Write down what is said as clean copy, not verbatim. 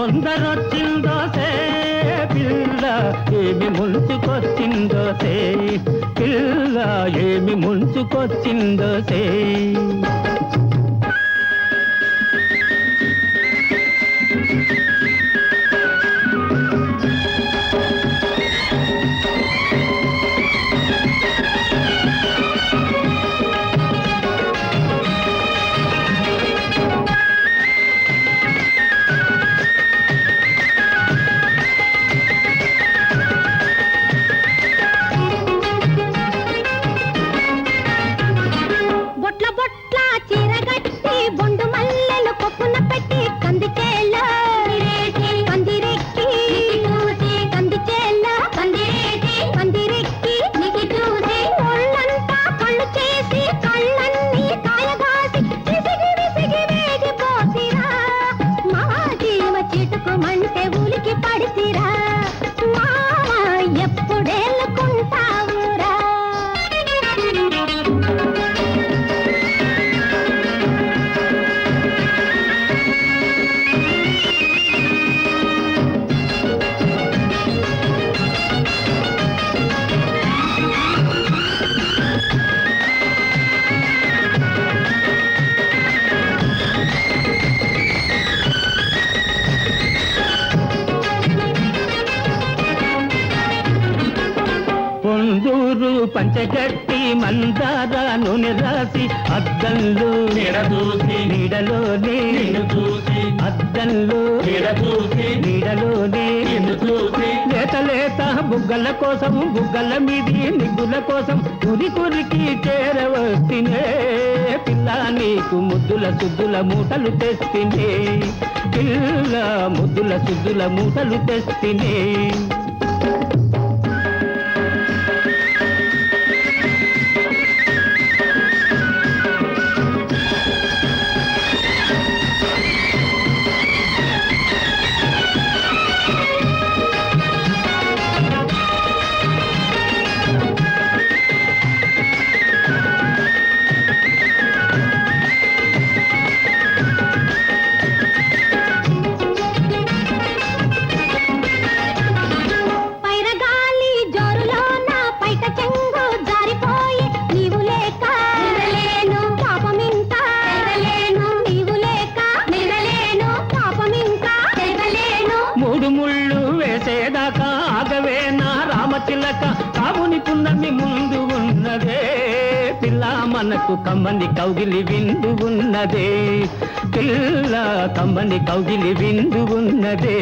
తొందరొచ్చిందో పిల్ల ఏమి ముంచుకొచ్చిందో పిల్ల ఏమి ముంచుకొచ్చిందో పొందూరు పంచగట్టి మందార నూనె రాసి అద్దంలో చూసి నీడలోనే చూసి అద్దంలో చూసి నీడలోనే చూసి లేత లేత బుగ్గల కోసం బుగ్గల మీది నిగ్గుల కోసం కురికి చేరవచ్చినే పిల్ల నీకు ముద్దుల సుద్దుల మూటలు తెస్తినే పిల్ల ముద్దుల సుద్దుల మూటలు తెస్తినే వేసేదాకా ఆగవే నా రామచిలక కావుని పున్నమి ముందు ఉన్నదే పిల్ల మనకు కమ్మని కౌగిలి విందు ఉన్నదే పిల్ల కమ్మని కౌగిలి విందు ఉన్నదే